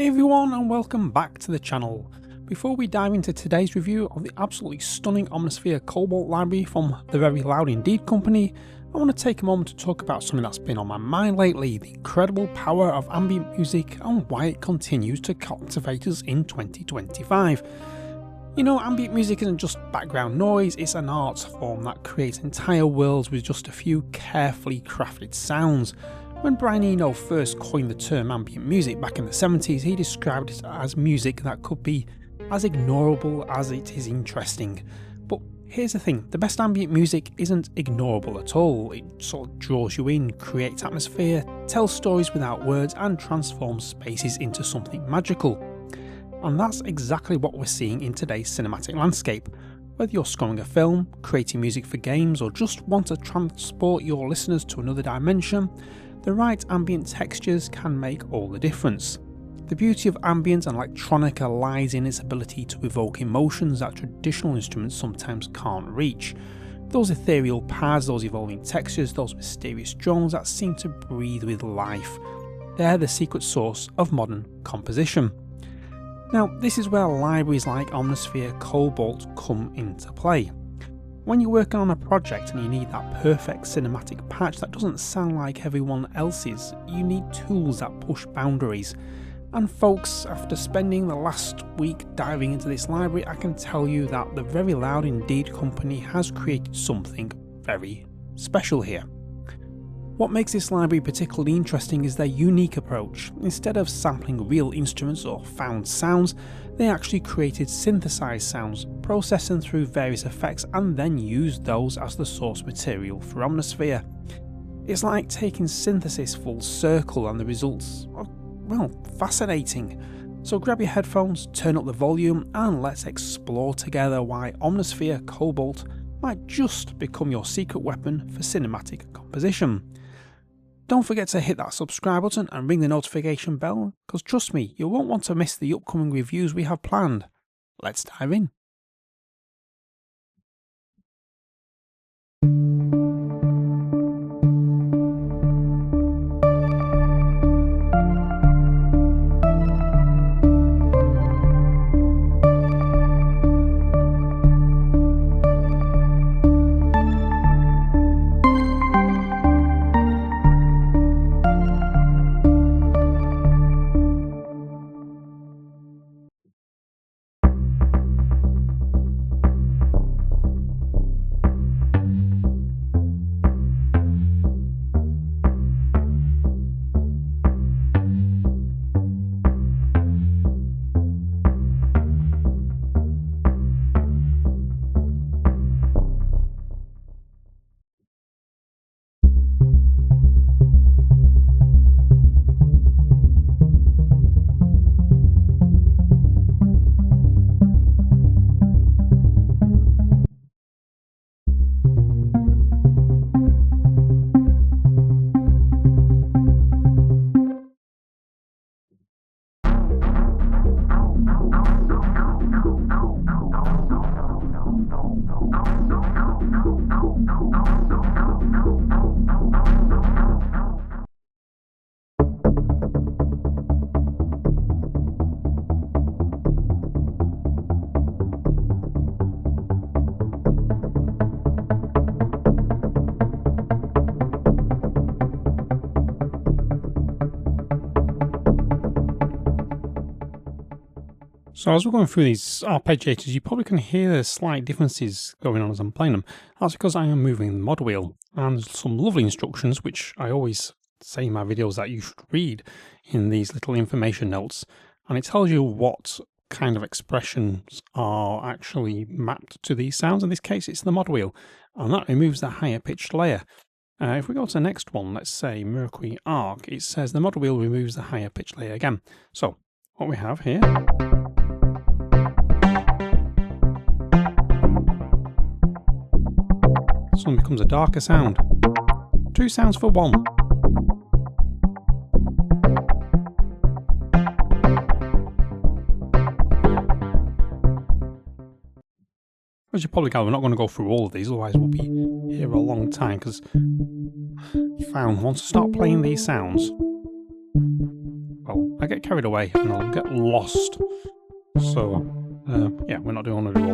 Hey everyone, and welcome back to the channel. Before we dive into today's review of the absolutely stunning Omnisphere Cobalt library from the Very Loud Indeed company, I want to take a moment to talk about something that's been on my mind lately, the incredible power of ambient music and why it continues to captivate us in 2025. You know, ambient music isn't just background noise, it's an art form that creates entire worlds with just a few carefully crafted sounds. When Brian Eno first coined the term ambient music back in the 70s, he described it as music that could be as ignorable as it is interesting. But here's the thing, the best ambient music isn't ignorable at all. It sort of draws you in, creates atmosphere, tells stories without words and transforms spaces into something magical. And that's exactly what we're seeing in today's cinematic landscape. Whether you're scoring a film, creating music for games, or just want to transport your listeners to another dimension, the right ambient textures can make all the difference. The beauty of ambient and electronica lies in its ability to evoke emotions that traditional instruments sometimes can't reach. Those ethereal pads, those evolving textures, those mysterious drones that seem to breathe with life. They're the secret sauce of modern composition. Now, this is where libraries like Omnisphere Cobalt come into play. When you're working on a project and you need that perfect cinematic patch that doesn't sound like everyone else's, you need tools that push boundaries. And folks, after spending the last week diving into this library, I can tell you that the Very Loud Indeed company has created something very special here. What makes this library particularly interesting is their unique approach. Instead of sampling real instruments or found sounds, they actually created synthesized sounds, processed them through various effects and then used those as the source material for Omnisphere. It's like taking synthesis full circle and the results are, well, fascinating. So grab your headphones, turn up the volume and let's explore together why Omnisphere Cobalt might just become your secret weapon for cinematic composition. Don't forget to hit that subscribe button and ring the notification bell, because trust me, you won't want to miss the upcoming reviews we have planned. Let's dive in. So as we're going through these arpeggiators, you probably can hear the slight differences going on as I'm playing them. That's because I am moving the mod wheel, and there's some lovely instructions which I always say in my videos that you should read in these little information notes, and it tells you what kind of expressions are actually mapped to these sounds. In this case it's the mod wheel, and that removes the higher pitched layer. If we go to the next one, let's say Mercury Arc, it says the mod wheel removes the higher pitched layer again. So what we have here, this one becomes a darker sound. Two sounds for one. As you probably gather, we're not going to go through all of these, otherwise we'll be here a long time, because I found once I start playing these sounds, well, get carried away and I'll get lost. So, yeah, we're not doing all of them.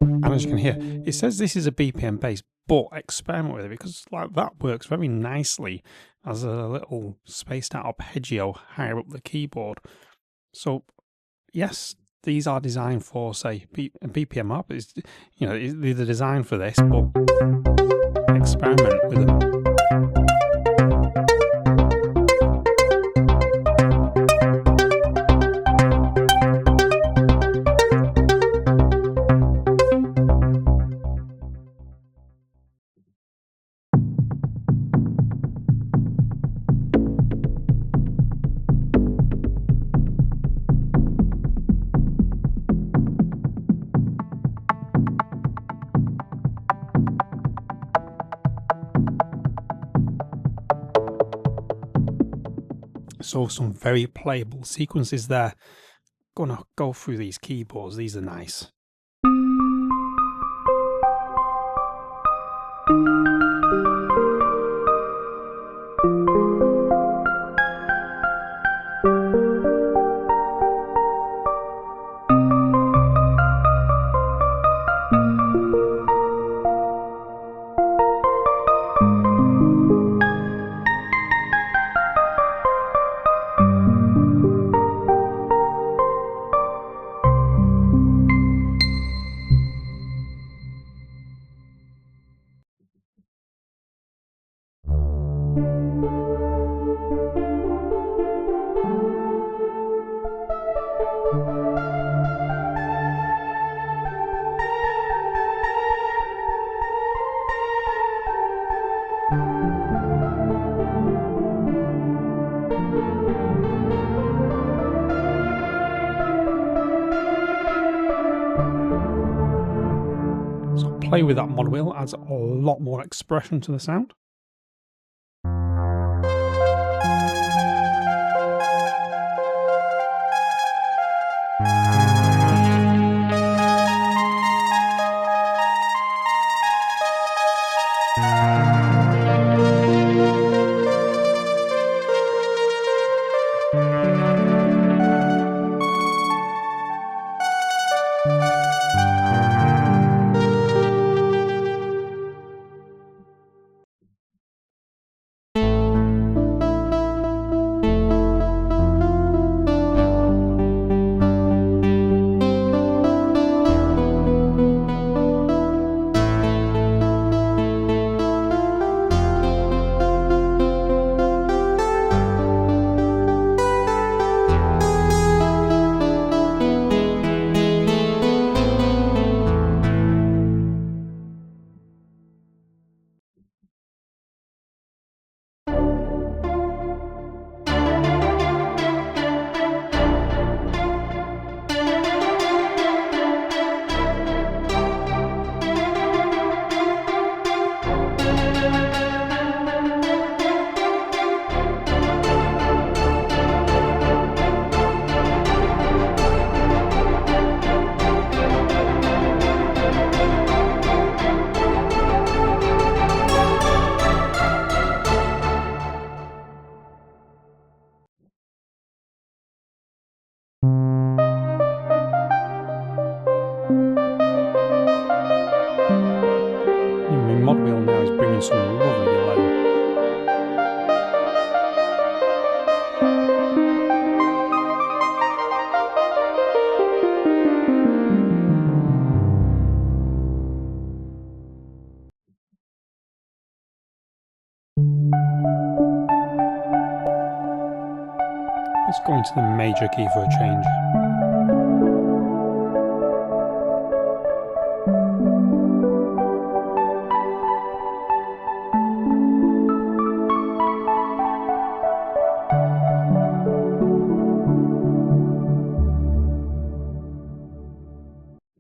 And as you can hear, it says this is a BPM bass, but experiment with it because like that works very nicely as a little spaced out arpeggio higher up the keyboard. So yes, these are designed for, say, BPM up. It's, you know, they're designed for this, but experiment with them. So some very playable sequences there. Gonna go through these keyboards, these are nice. Play with that mod wheel adds a lot more expression to the sound. Mod wheel now is bringing some lovely delay. Let's go into the major key for a change.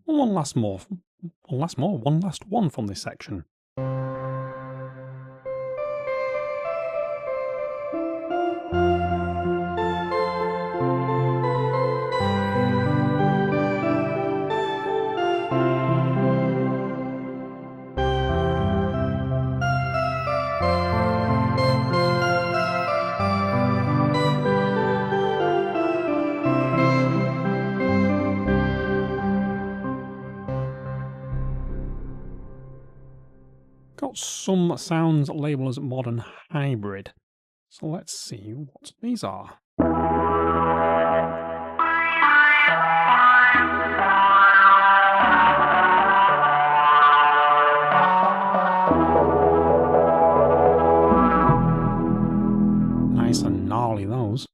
One last one from this section. but some sounds label as modern hybrid. So let's see what these are. Nice and gnarly, those.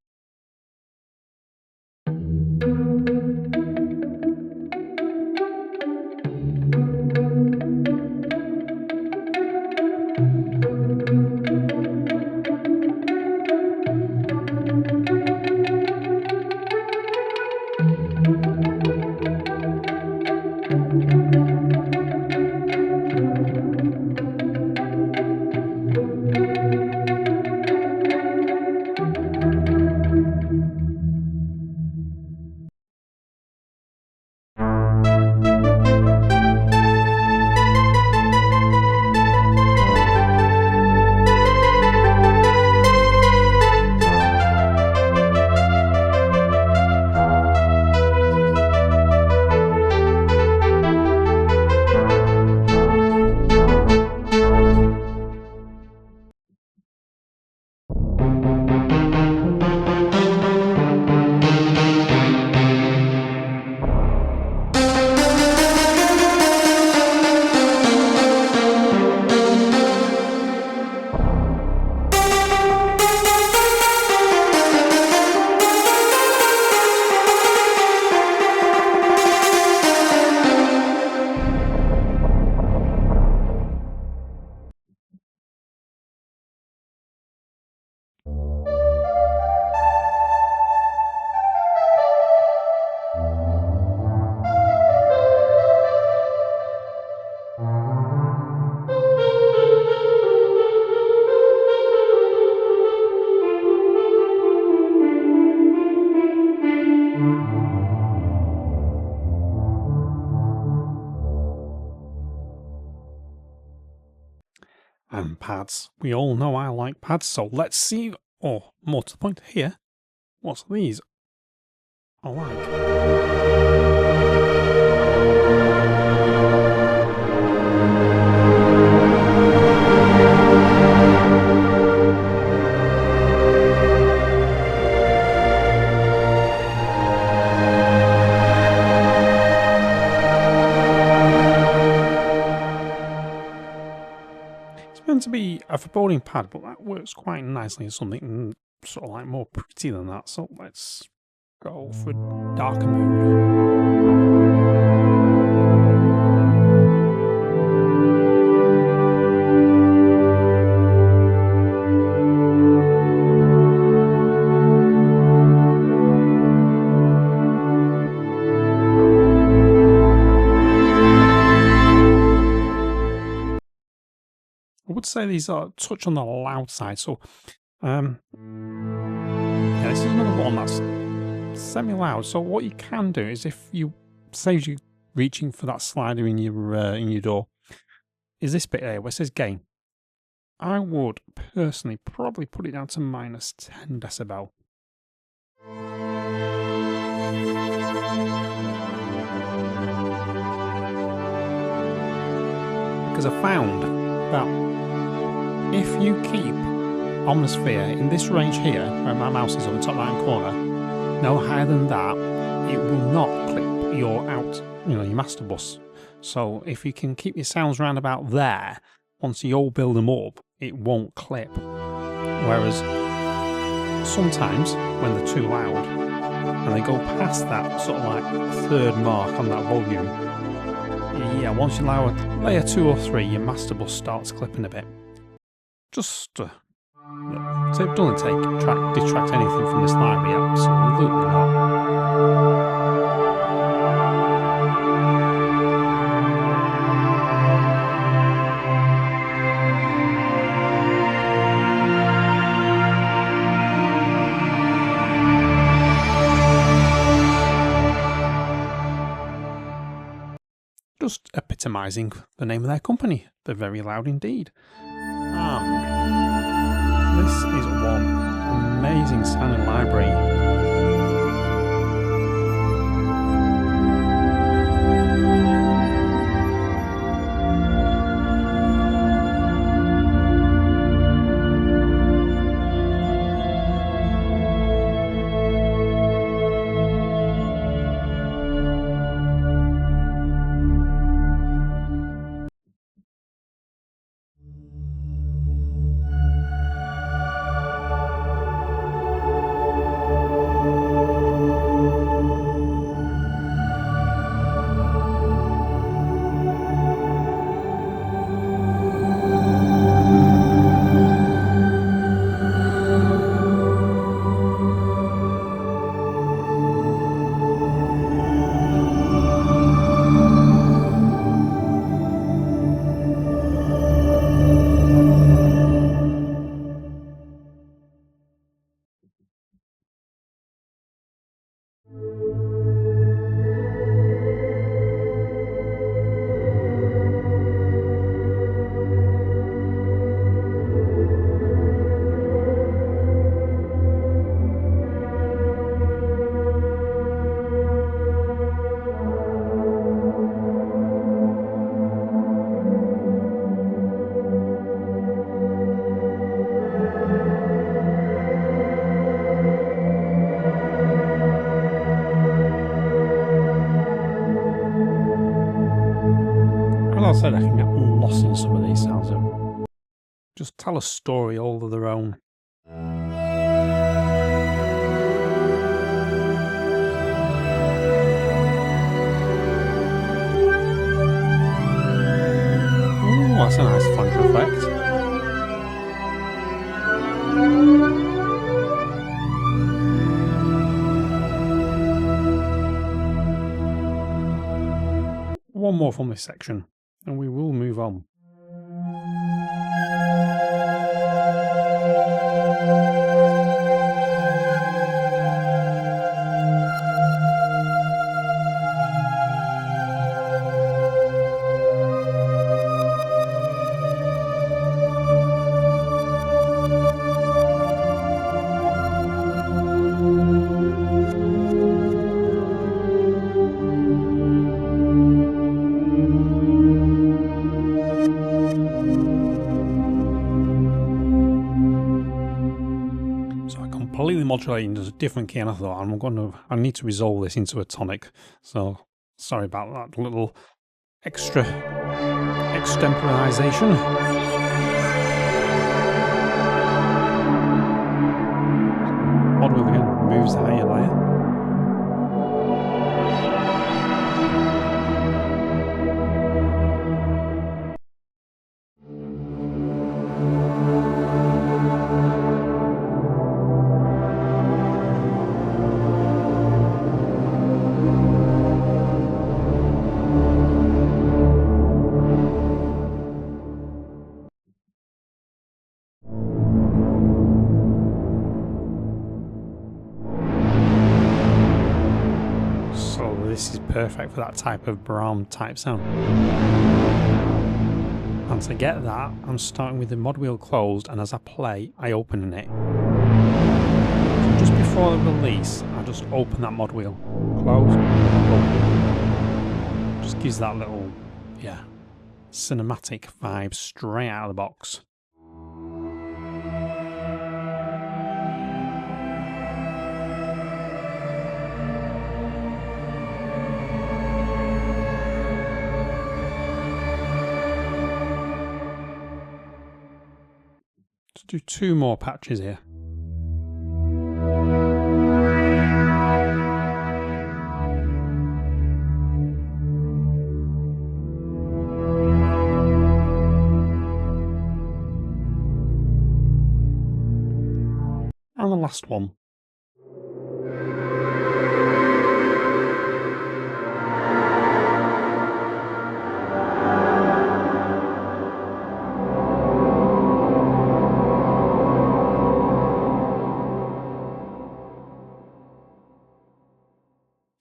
And pads. We all know I like pads, so let's see, or more to the point here, what's these I like. To be a foreboding pad, but that works quite nicely as something sort of like more pretty than that. So let's go for darker mood. I would say these are a touch on the loud side, so yeah, this is another one that's semi-loud. So what you can do is, if you saves you reaching for that slider in your DAW, is this bit here where it says gain. I would personally probably put it down to minus 10 decibel. Because I found that if you keep Omnisphere in this range here, where my mouse is on the top right hand corner, no higher than that, it will not clip your your master bus. So if you can keep your sounds round about there, once you all build them up, it won't clip. Whereas sometimes when they're too loud and they go past that sort of like third mark on that volume, yeah, once you allow a layer 2 or 3, your master bus starts clipping a bit. Just so it doesn't detract anything from this library, absolutely not. Just epitomising the name of their company. They're very loud indeed. This is one amazing sounding library. I said, I can get lost in some of these sounds. Just tell a story all of their own. Ooh, that's a nice flanger effect. One more from this section, and we will move on. Completely modulating does a different key, and I thought I need to resolve this into a tonic. So sorry about that little extra extemporization. Mod wheel again moves the higher layer. This is perfect for that type of Brahm type sound. And to get that, I'm starting with the mod wheel closed, and as I play, I open it. So just before the release, I just open that mod wheel, close, open. Just gives that little, cinematic vibe straight out of the box. Let's do two more patches here. And the last one.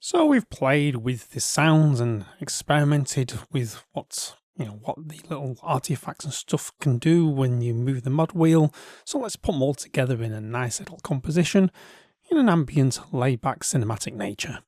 So we've played with the sounds and experimented with what the little artifacts and stuff can do when you move the mod wheel. So let's put them all together in a nice little composition in an ambient, laid-back cinematic nature.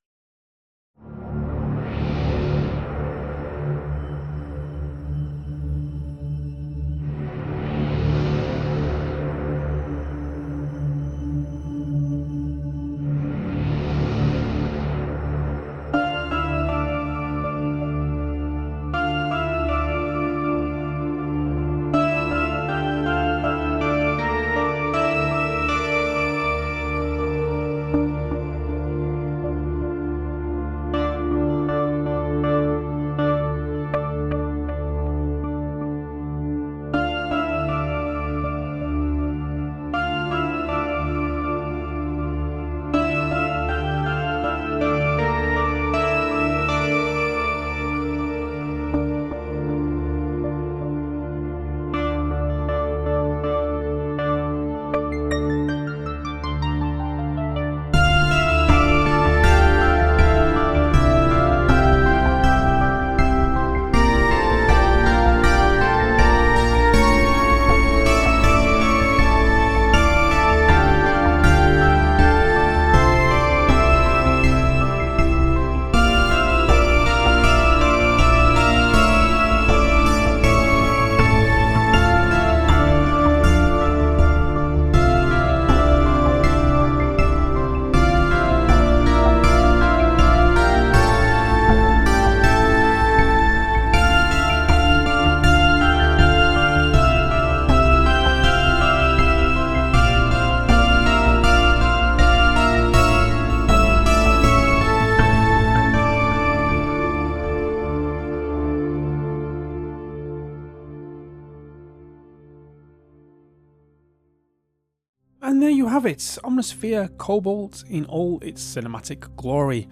you have it, Omnisphere Cobalt in all its cinematic glory.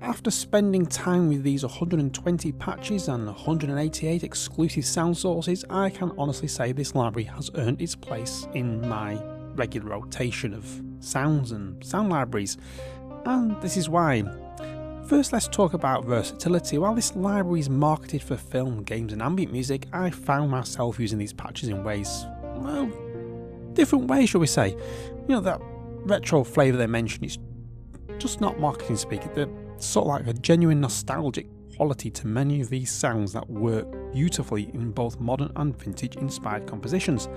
After spending time with these 120 patches and 188 exclusive sound sources, I can honestly say this library has earned its place in my regular rotation of sounds and sound libraries, and this is why. First, let's talk about versatility. While this library is marketed for film, games and ambient music, I found myself using these patches in ways, well, different ways, shall we say. You know, that retro flavour they mentioned is just not marketing speak. They're sort of like a genuine nostalgic quality to many of these sounds that work beautifully in both modern and vintage inspired compositions.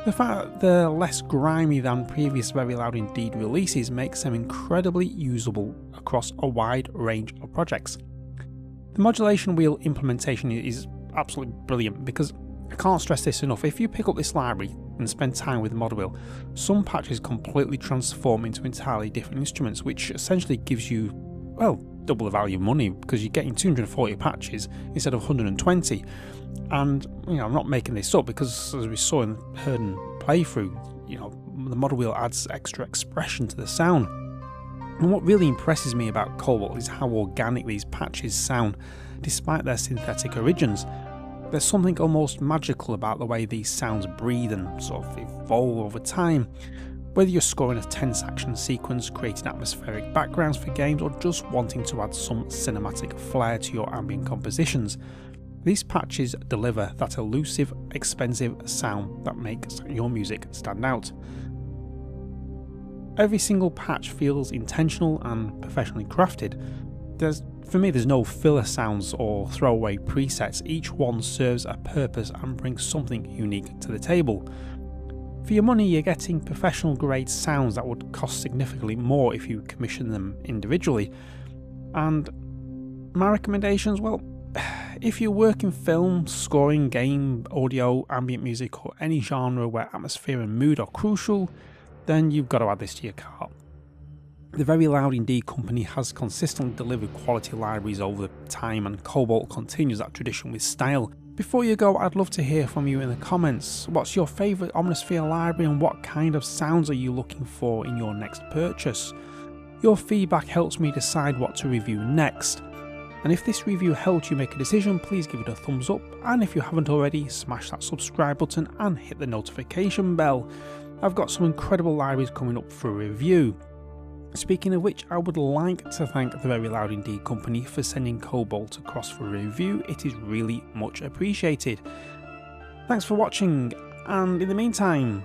The fact that they're less grimy than previous Very Loud Indeed releases makes them incredibly usable across a wide range of projects. The modulation wheel implementation is absolutely brilliant because I can't stress this enough. If you pick up this library and spend time with the mod wheel, some patches completely transform into entirely different instruments, which essentially gives you, well, double the value of money because you're getting 240 patches instead of 120. And you know, I'm not making this up because as we saw in the heard and playthrough, you know, the model wheel adds extra expression to the sound. And what really impresses me about Cobalt is how organic these patches sound despite their synthetic origins. There's something almost magical about the way these sounds breathe and sort of evolve over time. Whether you're scoring a tense action sequence, creating atmospheric backgrounds for games, or just wanting to add some cinematic flair to your ambient compositions, these patches deliver that elusive, expensive sound that makes your music stand out. Every single patch feels intentional and professionally crafted. For me, there's no filler sounds or throwaway presets. Each one serves a purpose and brings something unique to the table. For your money, you're getting professional grade sounds that would cost significantly more if you commission them individually. And my recommendations, well, if you work in film, scoring, game, audio, ambient music, or any genre where atmosphere and mood are crucial, then you've got to add this to your cart. The Very Loud Indeed company has consistently delivered quality libraries over time, and Cobalt continues that tradition with style. Before you go, I'd love to hear from you in the comments. What's your favourite Omnisphere library and what kind of sounds are you looking for in your next purchase? Your feedback helps me decide what to review next. And if this review helped you make a decision, please give it a thumbs up, and if you haven't already, smash that subscribe button and hit the notification bell. I've got some incredible libraries coming up for review. Speaking of which, I would like to thank the Very Loud Indeed company for sending Cobalt across for review. It is really much appreciated. Thanks for watching, and in the meantime,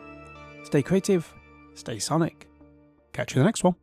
stay creative, stay sonic. Catch you in the next one.